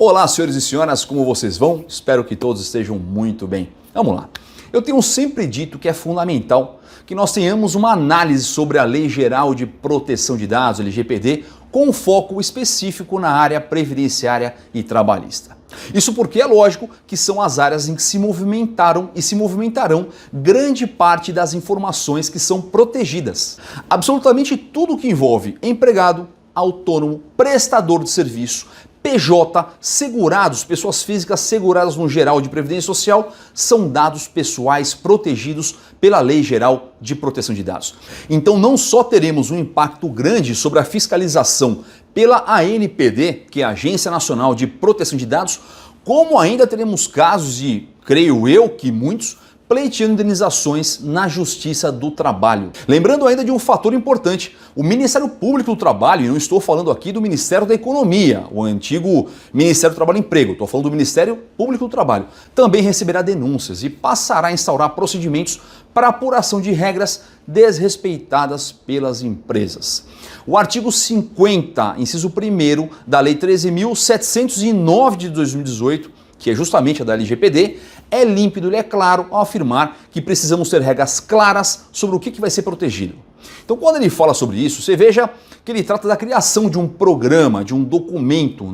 Olá, senhores e senhoras, como vocês vão? Espero que todos estejam muito bem. Vamos lá. Eu tenho sempre dito que é fundamental que nós tenhamos uma análise sobre a Lei Geral de Proteção de Dados, LGPD, com foco específico na área previdenciária e trabalhista. Isso porque é lógico que são as áreas em que se movimentaram e se movimentarão grande parte das informações que são protegidas. Absolutamente tudo que envolve empregado, autônomo, prestador de serviço, PJ, segurados, pessoas físicas seguradas no geral de Previdência Social, são dados pessoais protegidos pela Lei Geral de Proteção de Dados. Então não só teremos um impacto grande sobre a fiscalização pela ANPD, que é a Agência Nacional de Proteção de Dados, como ainda teremos casos e, creio eu, que muitos, pleiteando indenizações na Justiça do Trabalho. Lembrando ainda de um fator importante, o Ministério Público do Trabalho, e não estou falando aqui do Ministério da Economia, o antigo Ministério do Trabalho e Emprego, estou falando do Ministério Público do Trabalho, também receberá denúncias e passará a instaurar procedimentos para apuração de regras desrespeitadas pelas empresas. O artigo 50, inciso 1º da Lei 13.709 de 2018, que é justamente a da LGPD, é límpido e é claro ao afirmar que precisamos ter regras claras sobre o que vai ser protegido. Então, quando ele fala sobre isso, você veja que ele trata da criação de um programa, de um documento,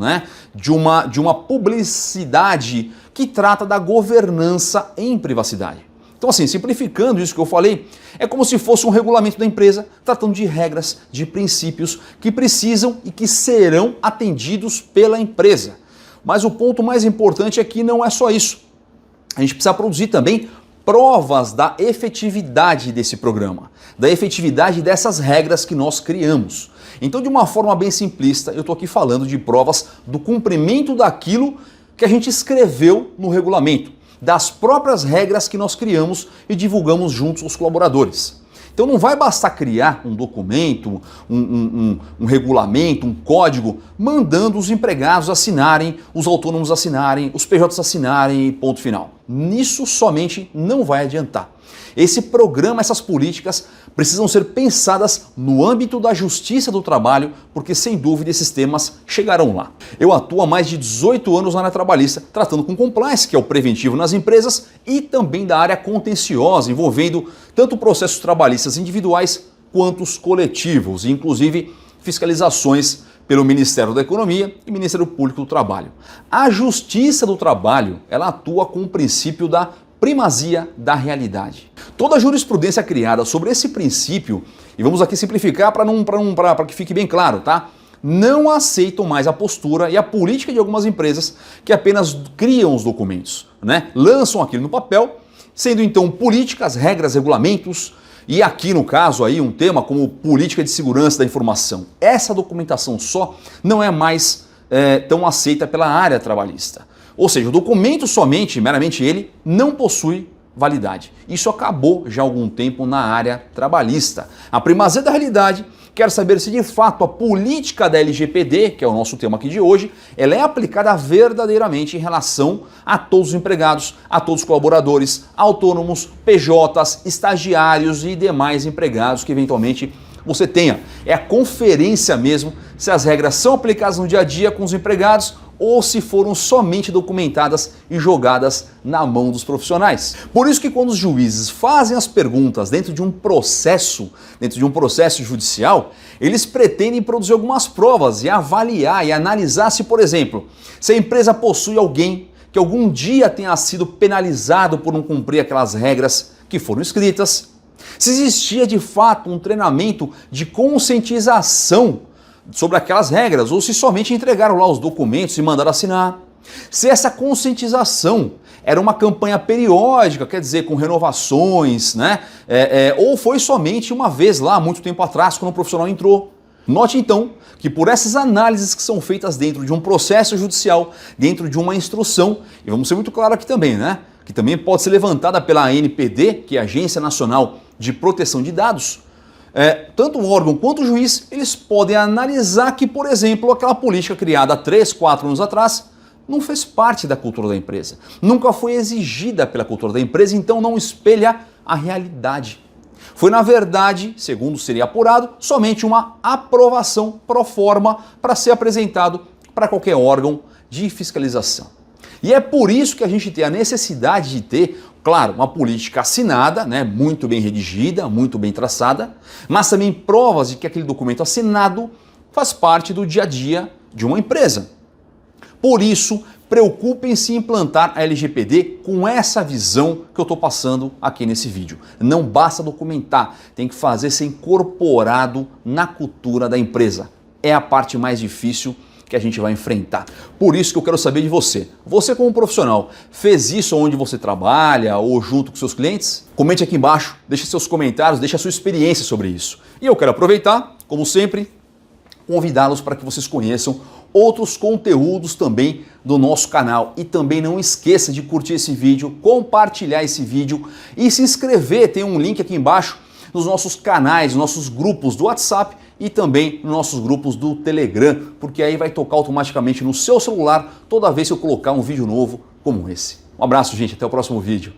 de uma publicidade que trata da governança em privacidade. Então, assim, simplificando isso que eu falei, é como se fosse um regulamento da empresa tratando de regras, de princípios que precisam e que serão atendidos pela empresa. Mas o ponto mais importante é que não é só isso. A gente precisa produzir também provas da efetividade desse programa, da efetividade dessas regras que nós criamos. Então, de uma forma bem simplista, eu estou aqui falando de provas do cumprimento daquilo que a gente escreveu no regulamento, das próprias regras que nós criamos e divulgamos juntos aos colaboradores. Então não vai bastar criar um documento, um regulamento, um código, mandando os empregados assinarem, os autônomos assinarem, os PJs assinarem e ponto final. Nisso somente não vai adiantar. Esse programa, essas políticas precisam ser pensadas no âmbito da Justiça do Trabalho, porque sem dúvida esses temas chegarão lá. Eu atuo há mais de 18 anos na área trabalhista, tratando com compliance, que é o preventivo nas empresas, e também da área contenciosa, envolvendo tanto processos trabalhistas individuais quanto os coletivos, e inclusive fiscalizações pelo Ministério da Economia e Ministério Público do Trabalho. A Justiça do Trabalho, ela atua com o princípio da primazia da realidade. Toda a jurisprudência criada sobre esse princípio, e vamos aqui simplificar para que fique bem claro, tá? Não aceitam mais a postura e a política de algumas empresas que apenas criam os documentos, lançam aquilo no papel, sendo então políticas, regras, regulamentos, e aqui no caso aí um tema como política de segurança da informação. Essa documentação só não é mais tão aceita pela área trabalhista. Ou seja, o documento somente, meramente ele, não possui validade. Isso acabou já há algum tempo na área trabalhista. A primazia da realidade quer saber se de fato a política da LGPD, que é o nosso tema aqui de hoje, ela é aplicada verdadeiramente em relação a todos os empregados, a todos os colaboradores, autônomos, PJs, estagiários e demais empregados que eventualmente você tenha. É a conferência mesmo se as regras são aplicadas no dia a dia com os empregados ou se foram somente documentadas e jogadas na mão dos profissionais. Por isso que quando os juízes fazem as perguntas dentro de um processo judicial, eles pretendem produzir algumas provas e avaliar e analisar se, por exemplo, se a empresa possui alguém que algum dia tenha sido penalizado por não cumprir aquelas regras que foram escritas, se existia de fato um treinamento de conscientização sobre aquelas regras, ou se somente entregaram lá os documentos e mandaram assinar. Se essa conscientização era uma campanha periódica, quer dizer, com renovações, ou foi somente uma vez lá, muito tempo atrás, quando o profissional entrou. Note então que por essas análises que são feitas dentro de um processo judicial, dentro de uma instrução, e vamos ser muito claros aqui também, que também pode ser levantada pela ANPD, que é a Agência Nacional de Proteção de Dados, tanto o órgão quanto o juiz, eles podem analisar que, por exemplo, aquela política criada há 3, 4 anos atrás não fez parte da cultura da empresa, nunca foi exigida pela cultura da empresa, então não espelha a realidade. Foi, na verdade, segundo seria apurado, somente uma aprovação pro forma para ser apresentado para qualquer órgão de fiscalização. E é por isso que a gente tem a necessidade de ter, claro, uma política assinada, né, muito bem redigida, muito bem traçada, mas também provas de que aquele documento assinado faz parte do dia a dia de uma empresa. Por isso, preocupem-se em implantar a LGPD com essa visão que eu estou passando aqui nesse vídeo. Não basta documentar, tem que fazer ser incorporado na cultura da empresa. É a parte mais difícil que a gente vai enfrentar. Por isso que eu quero saber de você. Você como profissional, fez isso onde você trabalha ou junto com seus clientes? Comente aqui embaixo, deixe seus comentários, deixe a sua experiência sobre isso. E eu quero aproveitar, como sempre, convidá-los para que vocês conheçam outros conteúdos também do nosso canal. E também não esqueça de curtir esse vídeo, compartilhar esse vídeo e se inscrever. Tem um link aqui embaixo nos nossos canais, nos nossos grupos do WhatsApp e também nos nossos grupos do Telegram, porque aí vai tocar automaticamente no seu celular toda vez que eu colocar um vídeo novo como esse. Um abraço, gente, até o próximo vídeo.